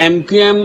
MQM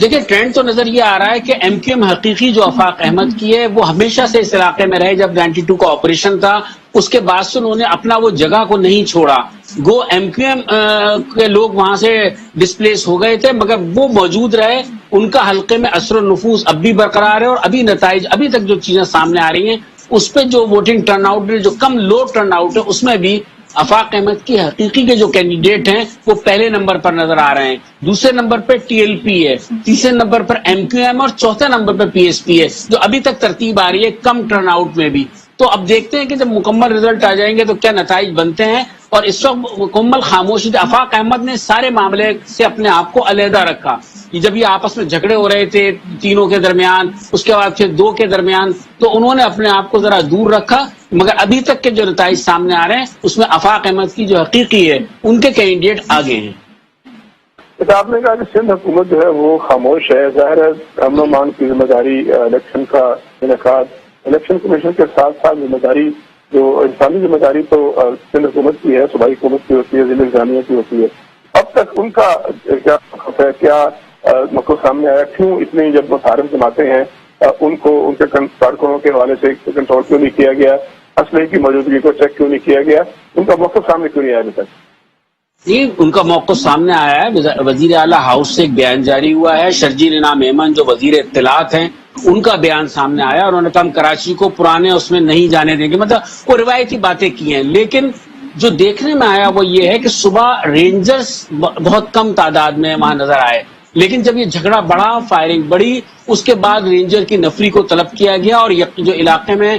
دیکھیں trend تو نظر یہ آ رہا ہے کہ ایم کیو ایم حقیقی جو آفاق احمد کی ہے وہ ہمیشہ سے اس علاقے میں رہے. جب 92 کا آپریشن تھا اس کے بعد سے انہوں نے اپنا وہ جگہ کو نہیں چھوڑا. گو ایم کیو ایم کے لوگ وہاں سے ڈسپلیس ہو گئے تھے مگر وہ موجود رہے. ان کا حلقے میں اثر و نفوذ اب بھی برقرار ہے اور ابھی نتائج ابھی تک جو چیزیں سامنے آ رہی ہیں اس پہ جو ووٹنگ ٹرن آؤٹ جو کم لو ٹرن آؤٹ ہے اس میں بھی آفاق احمد کی حقیقی کے جو کینڈیڈیٹ ہیں وہ پہلے نمبر پر نظر آ رہے ہیں. دوسرے نمبر پہ ٹی ایل پی ہے, تیسرے نمبر پر ایم کیو ایم اور چوتھے نمبر پہ پی ایس پی ہے جو ابھی تک ترتیب آ رہی ہے کم ٹرن آؤٹ میں بھی. تو اب دیکھتے ہیں کہ جب مکمل رزلٹ آ جائیں گے تو کیا نتائج بنتے ہیں. اور اس وقت مکمل خاموشی. آفاق احمد نے سارے معاملے سے اپنے آپ کو علیحدہ رکھا. جب یہ آپس میں جھگڑے ہو رہے تھے تینوں کے درمیان, اس کے بعد پھر دو کے درمیان, تو انہوں نے اپنے آپ کو ذرا دور رکھا. مگر ابھی تک کے جو نتائج سامنے آ رہے ہیں اس میں آفاق احمد کی جو حقیقی ہے ان کے کینڈیڈیٹ آگے ہیں. آپ نے کہا کہ سندھ حکومت جو ہے وہ خاموش ہے. ظاہر ہے امن و امان کی ذمہ داری, الیکشن کا انعقاد, الیکشن کمیشن کے ساتھ ساتھ ذمہ داری جو انسانی ذمہ داری تو سندھ حکومت کی ہے, صوبائی حکومت کی ہوتی ہے, ضلع انتظامیہ کی ہوتی ہے. اب تک ان کا کیا موقف ہے, کیا موقف سامنے آیا, کیوں اتنی جب محارم جماعتیں ہیں ان کو ان کے کارکنوں کے حوالے سے کنٹرول کیوں نہیں کیا گیا, اسلحے کی موجودگی کو چیک کیوں نہیں کیا گیا, ان کا موقف سامنے کیوں نہیں آیا ابھی تک؟ جی ان کا موقف سامنے آیا ہے. وزیر اعلیٰ ہاؤس سے ایک بیان جاری ہوا ہے. شرجیل انعام ایمن جو وزیر اطلاعات ہیں ان کا بیان سامنے آیا اور انہوں نے کہا ہم کراچی کو پرانے اس میں نہیں جانے دیں گے. مطلب وہ روایتی باتیں کی ہیں. لیکن جو دیکھنے میں آیا وہ یہ ہے کہ صبح رینجرز بہت کم تعداد میں وہاں نظر آئے, لیکن جب یہ جھگڑا بڑا, فائرنگ بڑی, اس کے بعد رینجر کی نفری کو طلب کیا گیا اور جو علاقے میں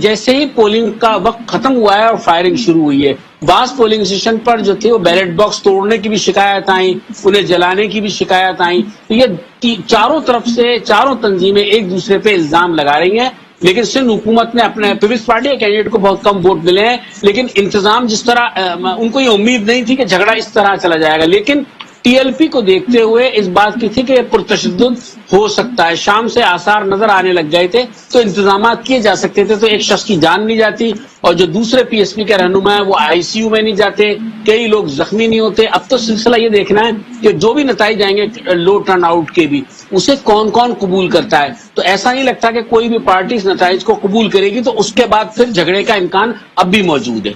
جیسے ہی پولنگ کا وقت ختم ہوا ہے اور فائرنگ شروع ہوئی ہے. بعض پولنگ اسٹیشن پر جو تھے وہ بیلٹ باکس توڑنے کی بھی شکایت آئیں, انہیں جلانے کی بھی شکایت آئیں. تو یہ چاروں طرف سے چاروں تنظیمیں ایک دوسرے پہ الزام لگا رہی ہیں. لیکن سندھ حکومت نے اپنے پیپلز پارٹی کے کینڈیڈیٹ کو بہت کم ووٹ ملے ہیں, لیکن انتظام جس طرح ان کو یہ امید نہیں تھی کہ جھگڑا اس طرح چلا جائے گا. لیکن ٹی ایل پی کو دیکھتے ہوئے اس بات کی تھی کہ یہ پرتشدد ہو سکتا ہے. شام سے آثار نظر آنے لگ گئے تھے تو انتظامات کیے جا سکتے تھے, تو ایک شخص کی جان نہیں جاتی اور جو دوسرے پی ایس پی کے رہنما ہیں وہ آئی سی یو میں نہیں جاتے, کئی لوگ زخمی نہیں ہوتے. اب تو سلسلہ یہ دیکھنا ہے کہ جو بھی نتائج آئیں گے لو ٹرن آؤٹ کے بھی, اسے کون کون قبول کرتا ہے. تو ایسا نہیں لگتا کہ کوئی بھی پارٹی اس نتائج کو قبول کرے گی, تو اس کے بعد پھر جھگڑے کا امکان اب بھی موجود ہے.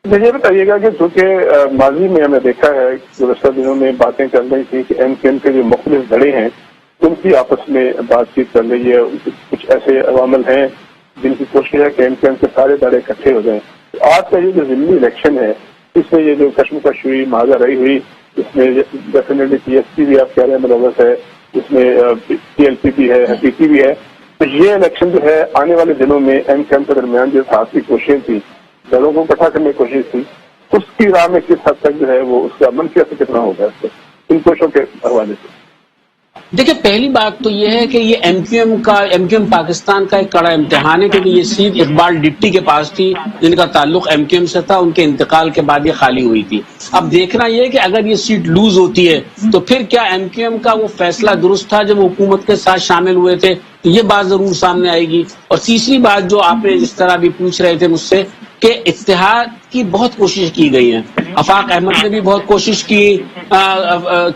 یہ بتائیے گا کہ چونکہ ماضی میں ہم نے دیکھا ہے گزشتہ دنوں میں باتیں چل رہی تھی کہ ایم کیو ایم کے جو مختلف دھڑے ہیں ان کی آپس میں بات چیت چل رہی ہے. کچھ ایسے عوامل ہیں جن کی کوشش ہے کہ ایم کیو ایم کے سارے دھڑے اکٹھے ہو جائیں. آج کا یہ جو ضمنی الیکشن ہے اس میں یہ جو کشمکش ہوئی, مہاجا رہی ہوئی, اس میں ڈیفینیٹلی پی ایس پی بھی آپ کہہ رہے ہیں ملوث ہے, اس میں ٹی ایل پی بھی ہے, حقیقی بھی ہے. تو یہ الیکشن جو ہے آنے والے دنوں میں ایم کیو ایم کے درمیان جو خاصی کوششیں تھی, دلوں کو اکٹھا کرنے کی کوشش تھی, اس کی راہ میں کس حد تک جو ہے وہ اس کا منفی اثر کتنا ہوگا ان کوششوں کے حوالے سے؟ دیکھیں پہلی بات تو یہ ہے کہ یہ ایم کیو ایم پاکستان کا ایک کڑا امتحان ہے, کیونکہ یہ سیٹ اقبال ڈٹی کے پاس تھی جن کا تعلق ایم کیو ایم سے تھا. ان کے انتقال کے بعد یہ خالی ہوئی تھی. اب دیکھنا یہ کہ اگر یہ سیٹ لوز ہوتی ہے تو پھر کیا ایم کیو ایم کا وہ فیصلہ درست تھا جب حکومت کے ساتھ شامل ہوئے تھے, تو یہ بات ضرور سامنے آئے گی. اور تیسری بات جو آپ نے جس طرح بھی پوچھ رہے تھے مجھ سے کہ اتحاد کی بہت کوشش کی گئی ہے. آفاق احمد نے بھی بہت کوشش کی,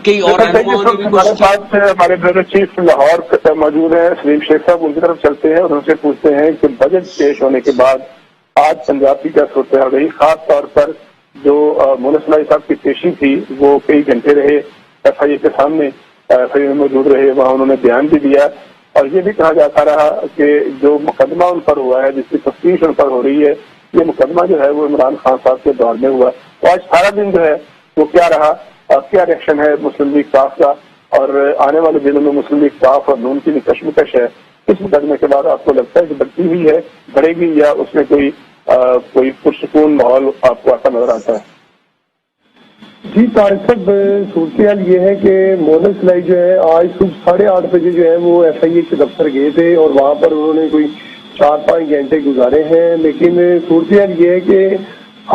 کئی اور رہنماؤں نے بھی کوشش کی. ہمارے بریڈر چیف لاہور موجود ہیں سلیم شیخ صاحب, ان کی طرف چلتے ہیں اور ان سے پوچھتے ہیں کہ بجٹ پیش ہونے کے بعد آج پنجاب کی کیا صورتحال رہی, خاص طور پر جو مونس لائی صاحب کی پیشی تھی وہ کئی گھنٹے رہے ایف آئی اے کے سامنے, ایف آئی اے میں موجود رہے, وہاں انہوں نے بیان بھی دیا اور یہ بھی کہا جاتا رہا کہ جو مقدمہ ان پر ہوا ہے, جس کی تفتیش ان پر ہو رہی ہے, یہ مقدمہ جو ہے وہ عمران خان صاحب کے دور میں ہوا. تو آج سارا دن جو ہے وہ کیا رہا, کیا ریئیکشن ہے مسلم لیگ کاف کا, اور آنے والے دنوں میں مسلم لیگ کاف اور نون کی بھی کشمکش ہے, اس مقدمے کے بعد آپ کو لگتا ہے کہ بڑھتی ہوئی ہے, بڑھے گی, یا اس میں کوئی پرسکون ماحول آپ کو آتا نظر آتا ہے؟ جی طارق صاحب, صورتحال یہ ہے کہ مونس لائی جو ہے آج صبح 8:30 بجے جو ہے وہ ایف آئی اے کے دفتر گئے تھے اور وہاں پر انہوں نے کوئی 4-5 گھنٹے گزارے ہیں. لیکن صورتحال یہ ہے کہ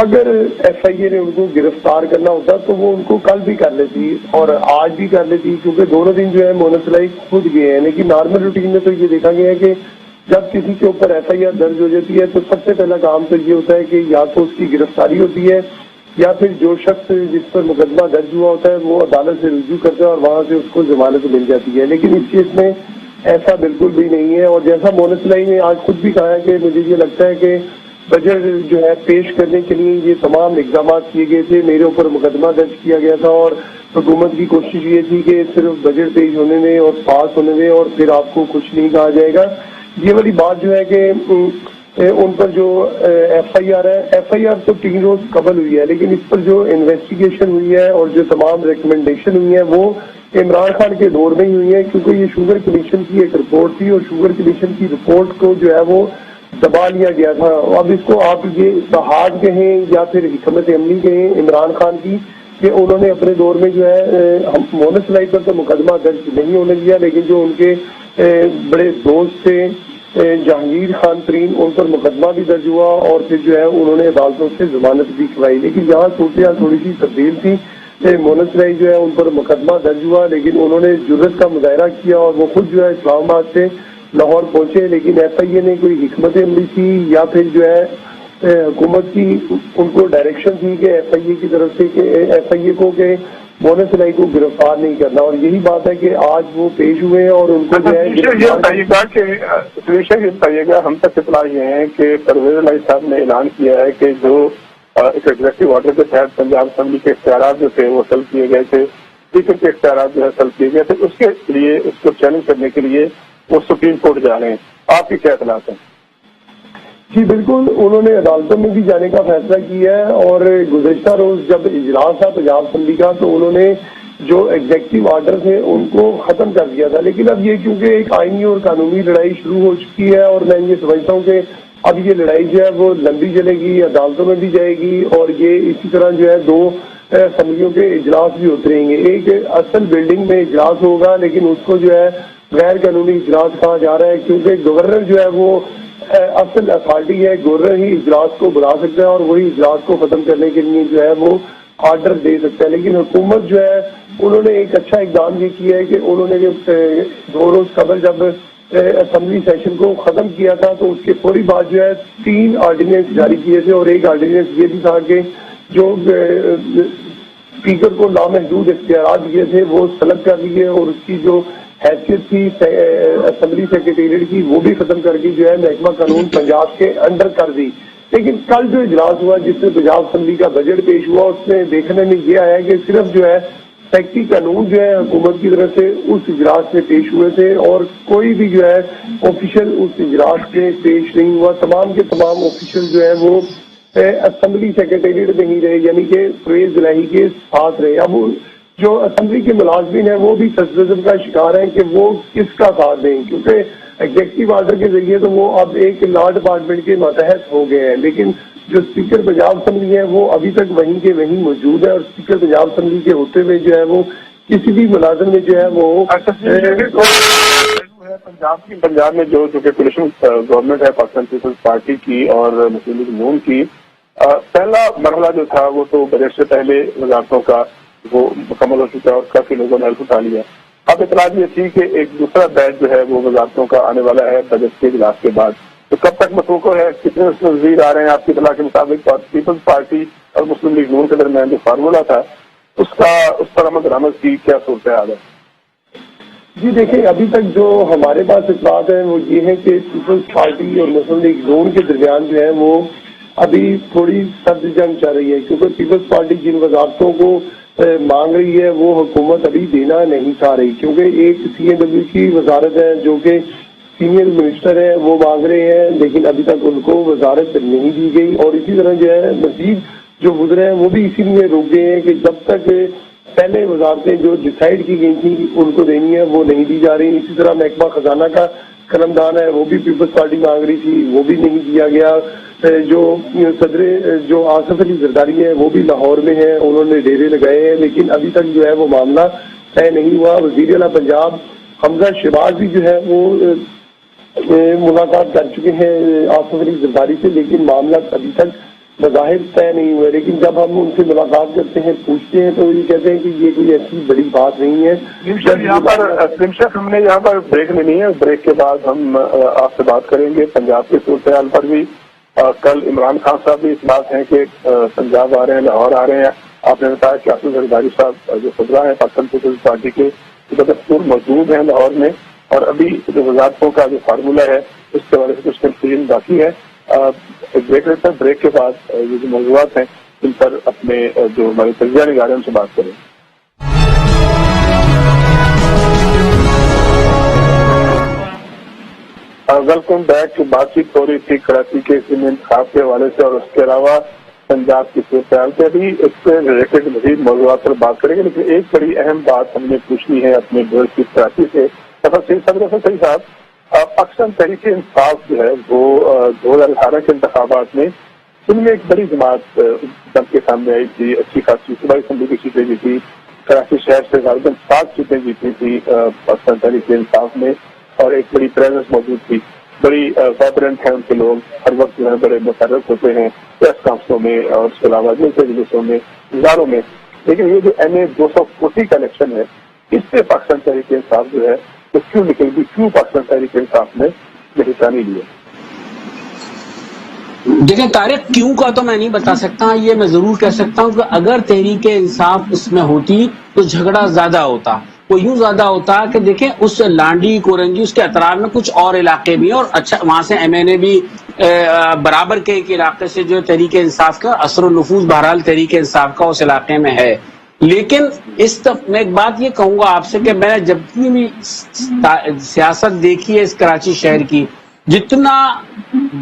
اگر ایف آئی اے نے ان کو گرفتار کرنا ہوتا تو وہ ان کو کل بھی کر لیتی اور آج بھی کر لیتی, کیونکہ دونوں دن جو ہے مونس لائی خود گئے ہیں. لیکن نارمل روٹین میں تو یہ دیکھا گیا ہے کہ جب کسی کے اوپر ایف آئی آر درج ہو جاتی ہے تو سب سے پہلا کام تو یہ ہوتا ہے کہ یا تو اس کی گرفتاری ہوتی ہے یا پھر جو شخص جس پر مقدمہ درج ہوا ہوتا ہے وہ عدالت سے رجوع کرتا ہے اور وہاں سے اس کو ضمانت مل جاتی ہے، لیکن اس کیس میں ایسا بالکل بھی نہیں ہے۔ اور جیسا مونس الائی نے آج خود بھی کہا ہے کہ مجھے یہ لگتا ہے کہ بجٹ جو ہے پیش کرنے کے لیے یہ تمام اقدامات کیے گئے تھے، میرے اوپر مقدمہ درج کیا گیا تھا اور حکومت کی کوشش یہ تھی کہ صرف بجٹ پیش ہونے دیں اور پاس ہونے دیں اور پھر آپ کو کچھ نہیں کہا جائے گا۔ یہ والی بات جو ہے کہ ان پر جو ایف آئی آر ہے، ایف آئی آر تو 3 روز قبل ہوئی ہے، لیکن اس پر جو انویسٹیگیشن ہوئی ہے اور جو تمام ریکمنڈیشن ہوئی ہے وہ عمران خان کے دور میں ہی ہوئی ہے، کیونکہ یہ شوگر کمیشن کی ایک رپورٹ تھی اور شوگر کمیشن کی رپورٹ کو جو ہے وہ دبا لیا گیا تھا۔ اب اس کو آپ یہ اتحاد کہیں یا پھر حکمت عملی کہیں عمران خان کی کہ انہوں نے اپنے دور میں جو ہے مونس الائی پر تو مقدمہ درج نہیں ہونے دیا، لیکن جو ان کے بڑے دوست تھے جہانگیر خان ترین، ان پر مقدمہ بھی درج ہوا اور پھر جو ہے انہوں نے عدالتوں سے ضمانت بھی کروائی، لیکن یہاں صورتحال تھوڑی سی تبدیل تھی۔ مونس الائی جو ہے ان پر مقدمہ درج ہوا، لیکن انہوں نے جرأت کا مظاہرہ کیا اور وہ خود جو ہے اسلام آباد سے لاہور پہنچے، لیکن ایف آئی اے نے کوئی حکمت عملی تھی یا پھر جو ہے حکومت کی ان کو ڈائریکشن تھی کہ ایف آئی اے کی طرف سے کہ ایف آئی اے کو کہ مونس الائی کو گرفتار نہیں کرنا، اور یہی بات ہے کہ آج وہ پیش ہوئے ہیں اور ان کو جو ہے یہ بتائیے گا ہم تک اطلاع یہ ہے کہ پرویز الہی صاحب نے اعلان کیا ہے کہ جو ایک ایگزیکٹو آرڈر کے تحت پنجاب اسمبلی کے اختیارات جو تھے وہ سلب کیے گئے تھے، اسپیکر کے اختیارات جو ہے سلب کیے گئے تھے، اس کے لیے اس کو چیلنج کرنے کے لیے وہ سپریم کورٹ جا رہے ہیں، آپ کی کیا اطلاعات ہیں؟ جی بالکل، انہوں نے عدالتوں میں بھی جانے کا فیصلہ کیا ہے اور گزشتہ روز جب اجلاس تھا پنجاب اسمبلی کا تو انہوں نے جو ایگزیکٹو آرڈر تھے ان کو ختم کر دیا تھا، لیکن اب یہ کیونکہ ایک آئینی اور قانونی لڑائی شروع ہو چکی ہے اور میں یہ سمجھتا ہوں کہ اب یہ لڑائی جو ہے وہ لمبی چلے گی، عدالتوں میں بھی جائے گی اور یہ اسی طرح جو ہے 2 اسمبلیوں کے اجلاس بھی ہوتے رہیں گے۔ ایک اصل بلڈنگ میں اجلاس ہوگا لیکن اس کو جو ہے غیر قانونی اجلاس کہا جا رہا ہے، کیونکہ گورنر جو ہے وہ اصل اتھارٹی ہے، گورنر ہی اجلاس کو بلا سکتا ہے اور وہی اجلاس کو ختم کرنے کے لیے جو ہے وہ آرڈر دے سکتا ہے، لیکن حکومت جو ہے انہوں نے ایک اچھا اقدام یہ کیا ہے کہ انہوں نے 2 روز قبل جب اسمبلی سیشن کو ختم کیا تھا تو اس کے فوری بعد جو ہے 3 آرڈیننس جاری کیے تھے اور ایک آرڈیننس یہ بھی تھا کہ جو اسپیکر کو لامحدود اختیارات دیے تھے وہ سلب کر لیے اور اس کی جو حیثیت تھی اسمبلی سیکریٹریٹ کی وہ بھی ختم کر کے جو ہے محکمہ قانون پنجاب کے انڈر کر دی۔ لیکن کل جو اجلاس ہوا جس میں پنجاب اسمبلی کا بجٹ پیش ہوا اس میں دیکھنے میں یہ آیا کہ صرف جو ہے سیکٹری قانون جو ہے حکومت کی طرف سے اس اجلاس میں پیش ہوئے تھے اور کوئی بھی جو ہے آفیشل اس اجلاس میں پیش نہیں ہوا۔ تمام کے تمام آفیشل جو ہے وہ اسمبلی سیکریٹریٹ میں ہی رہے، یعنی کہ پرویز الہی کے ساتھ رہے۔ اب جو اسمبلی کے ملازمین ہیں وہ بھی تشدد کا شکار ہیں کہ وہ کس کا ساتھ دیں، کیونکہ ایگزیکٹو آرڈر کے ذریعے تو وہ اب ایک لا ڈپارٹمنٹ کے ماتحت ہو گئے ہیں، لیکن جو اسپیکر پنجاب اسمبلی ہے وہ ابھی تک وہیں کے وہیں موجود ہے اور اسپیکر پنجاب اسمبلی کے ہوتے ہوئے جو ہے وہ کسی بھی ملازم میں جو ہے وہ پنجاب میں جو کہ کولیشن گورنمنٹ ہے پاکستان پیپلز پارٹی کی اور مسلم لیگ نون کی، پہلا مرحلہ جو تھا وہ تو بجٹ سے پہلے وزارتوں کا وہ مکمل ہو چکا ہے اور کافی لوگوں نے حلف اٹھا لیا۔ اب اطلاع یہ تھی کہ ایک دوسرا بیچ جو ہے وہ وزارتوں کا آنے والا ہے بجٹ کے اجلاس کے بعد، تو کب تک متوقع ہے؟ کتنے وزیر آ رہے ہیں آپ کی اطلاع کے مطابق؟ پیپلز پارٹی اور مسلم لیگ نون کے درمیان جو فارمولا تھا اس پر عمل درآمد کی کیا صورتحال ہے؟ جی دیکھیں، ابھی تک جو ہمارے پاس اطلاعات ہیں وہ یہ ہے کہ پیپلز پارٹی اور مسلم لیگ نون کے درمیان جو ہے وہ ابھی تھوڑی سرد جنگ چل رہی ہے، کیونکہ پیپلز پارٹی جن وزارتوں کو مانگ رہی ہے وہ حکومت ابھی دینا نہیں چاہ رہی، کیونکہ ایک سی اے ڈبلیو کی وزارت ہے جو کہ سینئر منسٹر ہے وہ مانگ رہے ہیں لیکن ابھی تک ان کو وزارت نہیں دی گئی، اور اسی طرح جو ہے مزید جو گزرے ہیں وہ بھی اسی لیے رک گئے ہیں کہ جب تک پہلے وزارتیں جو ڈیسائیڈ کی گئی تھیں ان کو دینی ہے وہ نہیں دی جا رہی۔ اسی طرح محکمہ خزانہ کا قلمدان ہے وہ بھی پیپلز پارٹی مانگ رہی تھی، وہ بھی نہیں دیا گیا۔ جو صدر جو آصف علی زرداری ہے وہ بھی لاہور میں ہیں، انہوں نے ڈیرے لگائے ہیں لیکن ابھی تک جو ہے وہ معاملہ طے نہیں ہوا۔ وزیر اعلیٰ پنجاب حمزہ شہباز بھی جو ہے وہ ملاقات کر چکے ہیں آصف علی زرداری سے، لیکن معاملہ ابھی تک بظاہر طے نہیں ہوا، لیکن جب ہم ان سے ملاقات کرتے ہیں پوچھتے ہیں تو یہ کہتے ہیں کہ یہ کوئی ایسی بڑی بات نہیں ہے۔ یہاں پر ہم نے یہاں پر بریک لینی ہے، بریک کے بعد ہم آپ سے بات کریں گے پنجاب کے صورتحال پر بھی کل عمران خان صاحب بھی اس بات ہیں کہ پنجاب آ رہے ہیں، لاہور آ رہے ہیں. آپ نے بتایا کہ آصف زرداری صاحب جو صدرا ہیں پاکستان پیپلز پارٹی کے دستور موجود ہیں لاہور میں، اور ابھی جو وزارتوں کا جو فارمولہ ہے اس کے حوالے سے کچھ کنفیوژن باقی ہے. بریک لیتے ہیں، بریک کے بعد یہ جو موضوعات ہیں ان پر اپنے جو ہمارے تجزیہ نگار ہیں ان سے بات کریں. Welcome back. بات چیت ہو رہی تھی کراچی کے ضمنی انتخاب کے حوالے سے اور اس کے علاوہ پنجاب کی صورتحال سے. ابھی اس سے ریلیٹڈ مزید موضوعات پر بات کریں گے، لیکن ایک بڑی اہم بات ہم نے پوچھنی ہے اپنے ڈور کی کراچی سے. صدر صاحب، پاکستان تحریک انصاف جو ہے وہ 2018 کے انتخابات میں ان میں ایک بڑی جماعت بن کے سامنے آئی تھی، اچھی خاصی صوبائی اسمبلی کی سیٹیں جیتی، کراچی شہر سے غالباً 7 سیٹیں جیتی تھی پاکستان تحریک انصاف میں، اور ایک بڑی پریزنس موجود تھی. بڑی وائبرنٹ ہیں ان کے لوگ، ہر وقت جو ہے بڑے متحرک ہوتے ہیں پریس کانفرنسوں میں اور اس کے علاوہ جلسے جلوسوں میں، ہزاروں میں. لیکن یہ جو NA 240 کا الیکشن ہے اس سے پاکستان تحریک انصاف جو ہے تو کیوں نکل گئی؟ کیوں پاکستان تحریک انصاف نے یہ حصہ نہیں لیا؟ دیکھیں طارق، کیوں کا تو میں نہیں بتا سکتا، یہ میں ضرور کہہ سکتا ہوں کہ اگر تحریک انصاف اس میں ہوتی تو جھگڑا زیادہ ہوتا. وہ یوں زیادہ ہوتا کہ دیکھیں اس لانڈی کورنجی اس کے اطراف میں کچھ اور علاقے بھی ہیں، اور اچھا وہاں سے MNA بھی برابر کے ایک علاقے سے جو تحریک انصاف کا اثر و نفوذ بہرحال تحریک انصاف کا اس علاقے میں ہے. لیکن میں ایک بات یہ کہوں گا آپ سے کہ میں نے جب بھی سیاست دیکھی ہے اس کراچی شہر کی، جتنا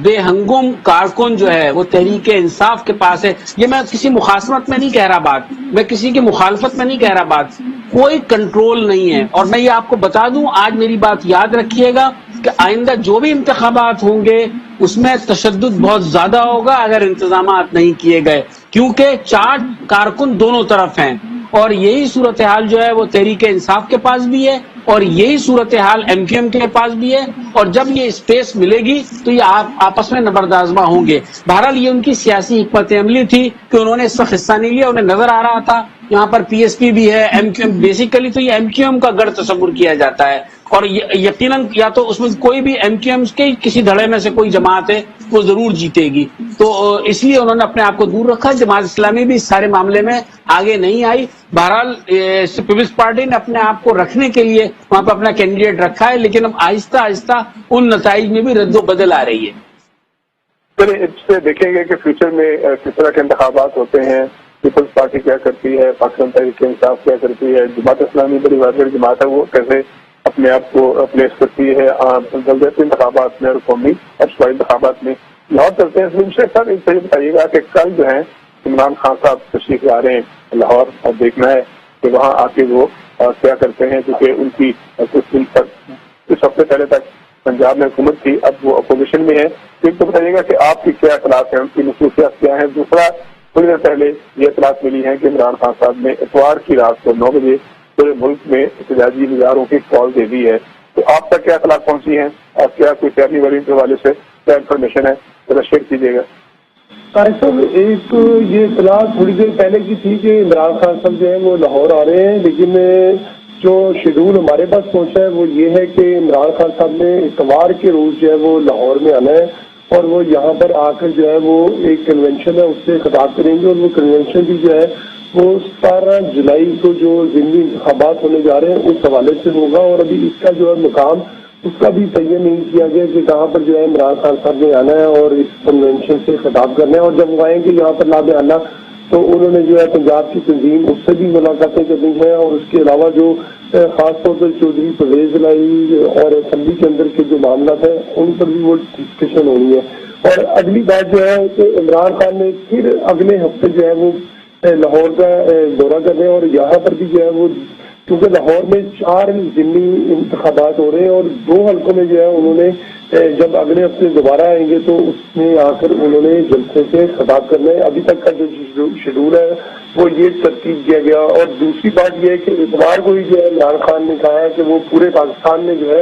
بے ہنگم کارکن جو ہے وہ تحریک انصاف کے پاس ہے. یہ میں کسی مخاصمت میں نہیں کہہ رہا بات، میں کسی کی مخالفت میں نہیں کہہ رہا بات، کوئی کنٹرول نہیں ہے. اور میں یہ آپ کو بتا دوں، آج میری بات یاد رکھیے گا کہ آئندہ جو بھی انتخابات ہوں گے اس میں تشدد بہت زیادہ ہوگا اگر انتظامات نہیں کیے گئے، کیونکہ 4 کارکن دونوں طرف ہیں. اور یہی صورتحال جو ہے وہ تحریک انصاف کے پاس بھی ہے اور یہی صورتحال MQM کے پاس بھی ہے. اور جب یہ اسپیس ملے گی تو یہ آپس میں نبردآزما ہوں گے. بہرحال یہ ان کی سیاسی حکمت عملی تھی کہ انہوں نے اس وقت حصہ نہیں لیا. انہیں نظر آ رہا تھا یہاں پر PSP بھی ہے، MQM بیسیکلی تو یہ MQM کا گڑھ تصور کیا جاتا ہے، اور یقیناً یا تو اس میں کوئی بھی MQM کے کسی دھڑے میں سے کوئی جماعت ہے وہ ضرور جیتے گی. تو اس لیے انہوں نے اپنے آپ کو دور رکھا. جماعت اسلامی بھی اس سارے معاملے میں آگے نہیں آئی. بہرحال پیپلز پارٹی نے اپنے آپ کو رکھنے کے لیے وہاں پہ اپنا کینڈیڈیٹ رکھا ہے، لیکن اب آہستہ آہستہ ان نتائج میں بھی رد و بدل آ رہی ہے. چلیں اس سے دیکھیں گے کہ فیوچر میں کس طرح کے انتخابات ہوتے ہیں، پیپلز پارٹی کیا کرتی ہے، پاکستان تحریک انصاف کیا کرتی ہے، جماعت اسلامی بڑی واضح جماعت ہے وہ کیسے اپنے آپ کو پلیس کرتی ہے جلدی انتخابات میں اور قومی اور صوبائی انتخابات میں. لاہور چلتے ہیں سلیم شیخ صاحب، یہ بتائیے گا کہ کل جو ہے عمران خان صاحب تشریف لا رہے ہیں لاہور، اور دیکھنا ہے کہ وہاں آ کے وہ کیا کرتے ہیں، کیونکہ ان کی کچھ ہفتے پہلے تک پنجاب میں حکومت تھی، اب وہ اپوزیشن میں ہے. ایک تو بتائیے گا کہ آپ کی کیا اطلاعات ہیں، ان کی مصروفیات کیا ہیں. دوسرا، تھوڑی دیر پہلے یہ اطلاعات ملی ہیں کہ عمران خان صاحب نے اتوار کی رات کو 9 بجے پورے ملک میں احتجاجی مظاہروں کی کال دے دی ہے. تو آپ تک کیا اطلاعات پہنچی ہیں اور کیا کوئی فیملی ویلنگ کے حوالے سے کیا انفارمیشن ہے، ذرا شیئر کیجیے گا. طارق صاحب، ایک یہ اطلاع تھوڑی دیر پہلے کی تھی کہ عمران خان صاحب جو ہے وہ لاہور آ رہے ہیں، لیکن جو شیڈول ہمارے پاس پہنچا ہے وہ یہ ہے کہ عمران خان صاحب نے اتوار کے روز جو ہے وہ لاہور میں آنا ہے اور وہ یہاں پر آ کر جو ہے وہ ایک کنونشن ہے اس سے خطاب کریں گے. اور وہ کنونشن بھی جو ہے وہ 17 جولائی کو جو ضمنی انتخابات ہونے جا رہے ہیں اس حوالے سے ہوگا. اور ابھی اس کا جو ہے مقام اس کا بھی تعین نہیں کیا گیا کہ کہاں پر جو ہے عمران خان صاحب نے آنا ہے اور اس کنونشن سے خطاب کرنا ہے. اور جب وہ آئیں گے یہاں پر لاب آنا تو انہوں نے جو ہے پنجاب کی تنظیم اس سے بھی ملاقاتیں کرنی ہیں، اور اس کے علاوہ جو خاص طور پر چودھری پرویز الہی اور اسمبلی کے اندر کے جو معاملات ہیں ان پر بھی وہ ڈسکشن ہونی ہے. اور اگلی بات جو ہے کہ عمران خان نے پھر اگلے ہفتے جو ہے وہ لاہور کا دورہ کرنے، اور یہاں پر بھی جو ہے وہ کیونکہ لاہور میں 4 ضمنی انتخابات ہو رہے ہیں اور 2 حلقوں میں جو ہے انہوں نے جب اگلے ہفتے دوبارہ آئیں گے تو اس میں آ کر انہوں نے جلسے سے خطاب کرنا ہے. ابھی تک کا جو شیڈول ہے وہ یہ ترتیب کیا گیا. اور دوسری بات یہ ہے کہ اتوار کو ہی جو ہے عمران خان نے کہا ہے کہ وہ پورے پاکستان میں جو ہے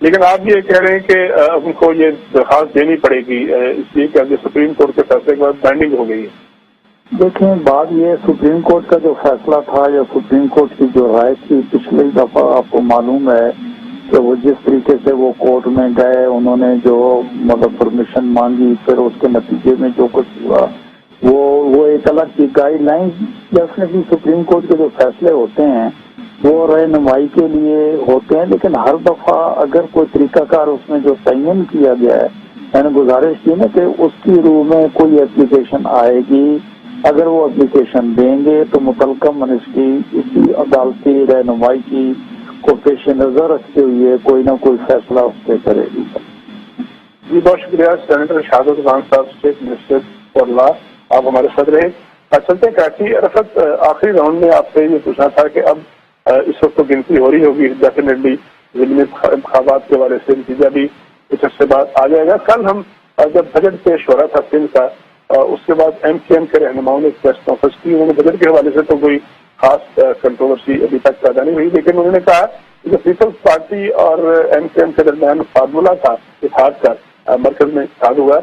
لیکن آپ یہ کہہ رہے ہیں کہ ان کو یہ درخواست دینی پڑے گی اس لیے کہ سپریم کورٹ کے فیصلے کے بعد بینڈنگ ہو گئی ہے۔ دیکھیں بات یہ سپریم کورٹ کا جو فیصلہ تھا یا سپریم کورٹ کی جو رائے تھی پچھلی دفعہ آپ کو معلوم ہے کہ وہ جس طریقے سے وہ کورٹ میں گئے انہوں نے جو مطلب پرمیشن مانگی پھر اس کے نتیجے میں جو کچھ ہوا وہ ایک الگ کی guide line definitely supreme court کے جو فیصلے ہوتے ہیں وہ رہنمائی کے لیے ہوتے ہیں لیکن ہر دفعہ اگر کوئی طریقہ کار اس میں جو تعین کیا گیا ہے میں نے گزارش کی نا کہ اس کی روح میں کوئی اپلیکیشن آئے گی اگر وہ اپلیکیشن دیں گے تو متعلقہ منسٹری اسی عدالتی رہنمائی کی کو پیش نظر رکھتے ہوئے کوئی نہ کوئی فیصلہ اس پہ کرے گی۔ جی بہت شکریہ سینیٹر شہادت خان صاحب اسٹیٹ منسٹر فار لا، آپ ہمارے ساتھ رہے۔ چلتے کراچی رفت آخری راؤنڈ میں آپ سے یہ پوچھنا تھا کہ اب اس وقت تو گنتی ہو رہی ہوگی ڈیفینیٹلی ضمنی انتخابات کے حوالے سے نتیجہ بھی کچھ عرصے بعد آ جائے گا۔ کل ہم جب بجٹ پیش ہو رہا تھا سندھ کا اس کے بعد ایم کیو ایم کے رہنماؤں نے پریس کانفرنس کی، انہوں نے بجٹ کے حوالے سے تو کوئی خاص کنٹروورسی ابھی تک پیدا نہیں ہوئی لیکن انہوں نے کہا کہ جو پیپلز پارٹی اور ایم کیو ایم کے درمیان فارمولہ تھا اتحاد کا مرکز میں اتحاد ہوا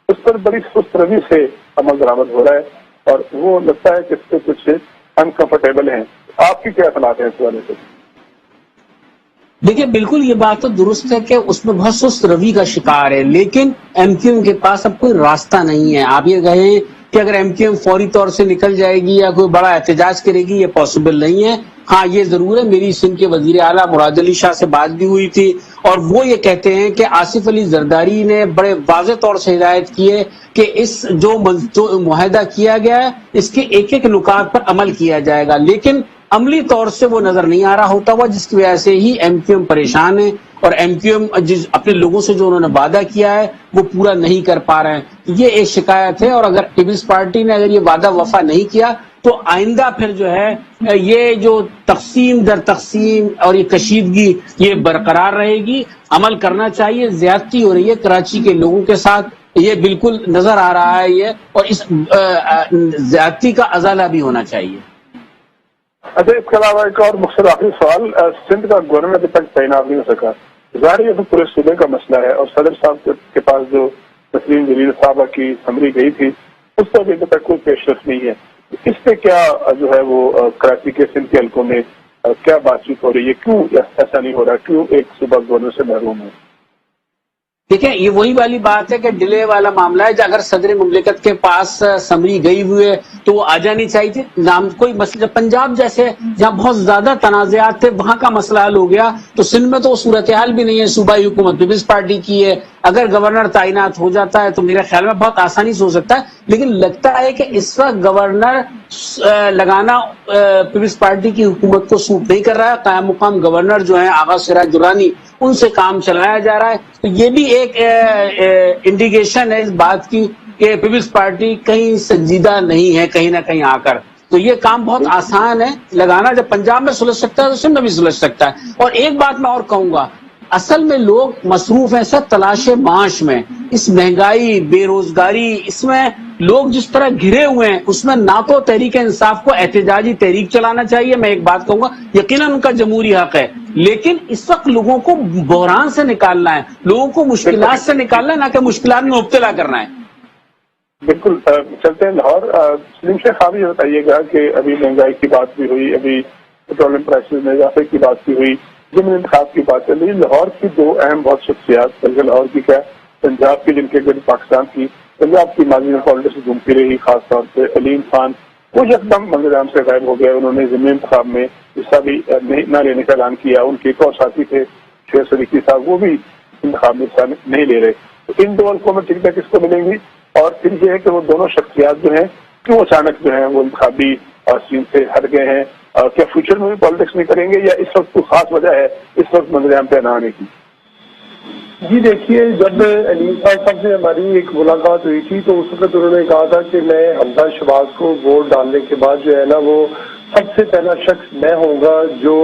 اس پر بڑی سست روی سے عمل درآمد ہو رہا ہے اور وہ لگتا ہے کہ اس سے کچھ انکمفرٹیبل ہیں۔ آپ کی کیا خیالات ہیں اس حوالے سے؟ دیکھیے بالکل یہ بات تو درست ہے کہ اس میں بہت سست روی کا شکار ہے لیکن ایم کیو ایم کے پاس اب کوئی راستہ نہیں ہے۔ آپ یہ کہیں کہ اگر ایم کیو ایم فوری طور سے نکل جائے گی یا کوئی بڑا احتجاج کرے گی یہ پاسبل نہیں ہے۔ ہاں یہ ضرور ہے، میری سندھ کے وزیر اعلیٰ مراد علی شاہ سے بات بھی ہوئی تھی اور وہ یہ کہتے ہیں کہ آصف علی زرداری نے بڑے واضح طور سے ہدایت کی ہے کہ اس جو معاہدہ کیا گیا ہے اس کے ایک ایک نکات پر عمل کیا جائے گا لیکن عملی طور سے وہ نظر نہیں آ رہا ہوتا ہوا جس کی وجہ سے ہی ایم کیو ایم پریشان ہے اور ایم کیو ایم اپنے لوگوں سے جو انہوں نے وعدہ کیا ہے وہ پورا نہیں کر پا رہے ہیں۔ یہ ایک شکایت ہے اور اگر پیپلز پارٹی نے اگر یہ وعدہ وفا نہیں کیا تو آئندہ پھر جو ہے یہ جو تقسیم در تقسیم اور یہ کشیدگی یہ برقرار رہے گی۔ عمل کرنا چاہیے، زیادتی ہو رہی ہے کراچی کے لوگوں کے ساتھ، یہ بالکل نظر آ رہا ہے یہ اور اس زیادتی کا ازالہ بھی ہونا چاہیے۔ اچھا اس کے علاوہ ایک اور مختصر آخری سوال، سندھ کا گورنر ابھی تک تعینات نہیں ہو سکا، ظاہر یہ تو پورے صوبے کا مسئلہ ہے اور صدر صاحب کے پاس جو تسلیم جلیل صاحبہ کی سمری گئی تھی اس پر ابھی تک کوئی پیش رفت نہیں ہے۔ اس پہ کیا جو ہے وہ کراچی کے سندھ کے حلقوں میں کیا بات چیت ہو رہی ہے، کیوں ایسا نہیں ہو رہا، کیوں ایک صوبہ گورنر سے محروم ہے؟ دیکھیں یہ وہی والی بات ہے کہ ڈیلے والا معاملہ ہے، اگر صدر مملکت کے پاس سمری گئی ہوئی ہے تو وہ آ جانی چاہیے تھی۔ نام کوئی مسئلہ پنجاب جیسے جہاں بہت زیادہ تنازعات تھے وہاں کا مسئلہ حل ہو گیا تو سندھ میں تو وہ صورتحال بھی نہیں ہے، صوبائی حکومت پیپلز پارٹی کی ہے، اگر گورنر تعینات ہو جاتا ہے تو میرے خیال میں بہت آسانی سے ہو سکتا ہے لیکن لگتا ہے کہ اس وقت گورنر لگانا پیپلز پارٹی کی حکومت کو سوٹ نہیں کر رہا ہے۔ قائم مقام گورنر جو ہیں آغا سراج درانی ان سے کام چلایا جا رہا ہے تو یہ بھی ایک انڈیکیشن ہے اس بات کی کہ پیپلز پارٹی کہیں سنجیدہ نہیں ہے کہیں نہ کہیں آ کر۔ تو یہ کام بہت آسان ہے لگانا، جب پنجاب میں سلجھ سکتا ہے تو سندھ میں بھی سلجھ سکتا ہے۔ اور ایک بات میں اور کہوں گا، اصل میں لوگ مصروف ہیں سر تلاش معاش میں، اس مہنگائی بے روزگاری اس میں لوگ جس طرح گھرے ہوئے ہیں اس میں نہ تو تحریک انصاف کو احتجاجی تحریک چلانا چاہیے، میں ایک بات کہوں گا یقیناً ان کا جمہوری حق ہے لیکن اس وقت لوگوں کو بحران سے نکالنا ہے، لوگوں کو مشکلات سے نکالنا ہے نہ کہ مشکلات میں مبتلا کرنا ہے۔ بالکل چلتے ہیں لاہور۔ سلیم شیخ آپ یہ بتائیے گا کہ ابھی مہنگائی کی بات بھی ہوئی، ابھی پیٹرولیم پرائسز میں اضافے کی بات بھی ہوئی، ضمنی انتخاب کی بات چل رہی، لاہور کی دو اہم بہت شخصیات بلکہ لاہور کی کیا پنجاب کی جن کے گرد پاکستان کی پنجاب کی ماضی میں پالیٹکس گھومتی رہی، خاص طور پہ علیم خان وہ یکدم منظر عام سے غائب ہو گئے، انہوں نے ضمنی انتخاب میں حصہ بھی نہ لینے کا اعلان کیا۔ ان کے ایک اور ساتھی تھے شیر صدیقی صاحب، وہ بھی انتخاب میں حصہ نہیں لے رہے۔ تو ان دو حلقوں میں ٹکٹیں کس کو ملیں گی اور پھر یہ ہے کہ وہ دونوں شخصیات جو ہیں کیوں اچانک جو ہیں وہ انتخابی سین سے ہٹ گئے ہیں، کیا فیوچر میں بھی پالیٹکس نہیں کریں گے یا اس وقت کوئی خاص وجہ ہے اس وقت منظر عام پہ نہ آنے کی؟ جی دیکھیے، جب علیم صاحب سے ہماری ایک ملاقات ہوئی تھی تو اس وقت انہوں نے کہا تھا کہ میں حمزہ شہباز کو ووٹ ڈالنے کے بعد جو ہے نا وہ سب سے پہلا شخص میں ہوں گا جو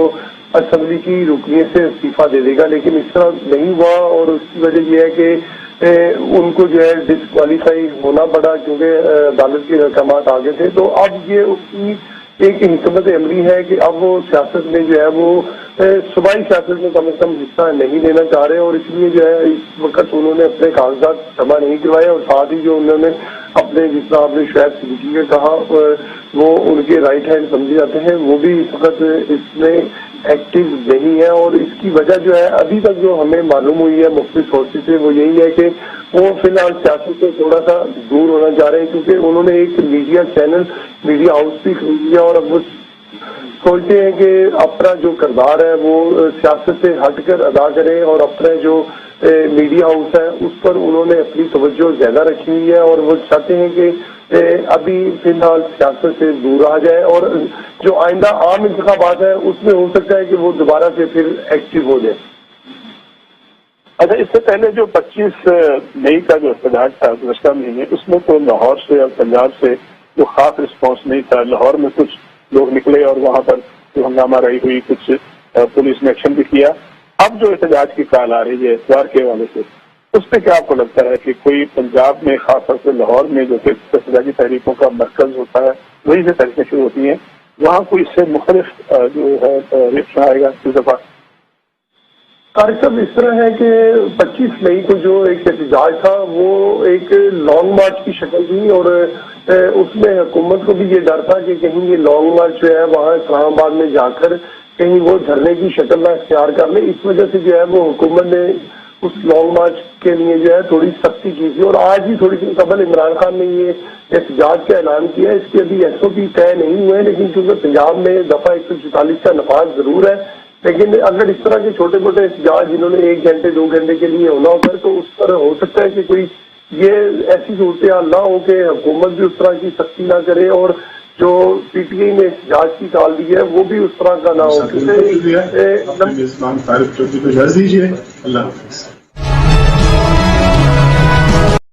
اسمبلی کی رکنیت سے استعفیٰ دے دے گا، لیکن اس طرح نہیں ہوا اور اس کی وجہ یہ ہے کہ ان کو جو ہے ڈسکوالیفائی ہونا پڑا کیونکہ عدالت کے احکامات آگے تھے۔ تو اب یہ اس کی ایک حکمت عملی ہے کہ اب وہ سیاست میں جو ہے وہ صوبائی سیاست میں کم از کم حصہ نہیں لینا چاہ رہے، اور اس لیے جو ہے اس وقت انہوں نے اپنے کاغذات جمع نہیں کروائے، اور ساتھ ہی جو انہوں نے اپنے جس طرح آپ نے شعیب صدیقی کا کہا وہ ان کے رائٹ ہینڈ سمجھے جاتے ہیں، وہ بھی اس وقت اس میں ایکٹیو نہیں ہے، اور اس کی وجہ جو ہے ابھی تک جو ہمیں معلوم ہوئی ہے مختلف سورسز سے وہ یہی ہے کہ وہ فی الحال سیاست سے تھوڑا سا دور ہونا چاہ رہے ہیں، کیونکہ انہوں نے ایک میڈیا چینل میڈیا ہاؤس بھی خرید لیا، اور اب وہ سوچتے ہیں کہ اپنا جو کردار ہے وہ سیاست سے ہٹ کر ادا کریں، اور اپنا جو میڈیا ہاؤس ہے اس پر انہوں نے اپنی توجہ زیادہ رکھی ہوئی ہے، اور وہ چاہتے ہیں کہ ابھی فی الحال سیاست سے دور آ جائے، اور جو آئندہ عام انتخابات ہے اس میں ہو سکتا ہے کہ وہ دوبارہ سے پھر ایکٹیو ہو جائے۔ اچھا، اس سے پہلے جو 25 مئی کا جو احتجاج تھا گزشتہ مہینے، اس میں تو لاہور سے اور پنجاب سے جو خاص رسپانس نہیں تھا، لاہور میں کچھ لوگ نکلے اور وہاں پر جو ہنگامہ رہی ہوئی، کچھ پولیس نے ایکشن بھی کیا۔ اب جو احتجاج کی کال آ رہی ہے اتوار کے حوالے سے، اس پہ کیا آپ کو لگتا ہے کہ کوئی پنجاب میں خاص طور سے لاہور میں جو کہ احتجاجی تحریکوں کا مرکز ہوتا ہے وہیں سے تحریکیں شروع ہوتی ہیں، وہاں کوئی اس سے مختلف جو ہے ریئیکشن آئے گا اس دفعہ؟ طارق صاحب، اس طرح ہے کہ 25 مئی کو جو ایک احتجاج تھا وہ ایک لانگ مارچ کی شکل تھی، اور اس میں حکومت کو بھی یہ ڈر تھا کہ کہیں یہ لانگ مارچ جو ہے وہاں اسلام آباد میں جا کر کہیں وہ دھرنے کی شکل نہ اختیار کر لے، اس وجہ سے جو ہے وہ حکومت نے اس لانگ مارچ کے لیے جو ہے تھوڑی سختی کی تھی، اور آج ہی تھوڑی دن قبل عمران خان نے یہ احتجاج کا اعلان کیا۔ اس کے ابھی SOP طے نہیں ہوئے، لیکن کیونکہ پنجاب میں دفعہ 144 کا نفاذ ضرور ہے، لیکن اگر اس طرح کے چھوٹے موٹے احتجاج جنہوں نے 1 گھنٹے 2 گھنٹے کے لیے ہونا ہوتا ہے تو اس پر ہو سکتا ہے کہ کوئی یہ ایسی صورتحال نہ ہو کہ حکومت بھی اس طرح کی سختی نہ کرے، اور جو PTI نے احتجاج کی کال دی ہے وہ بھی اس طرح کا نہ ہو۔ طارق چودھری کو اجازت دیجیے۔ اللہ حافظ۔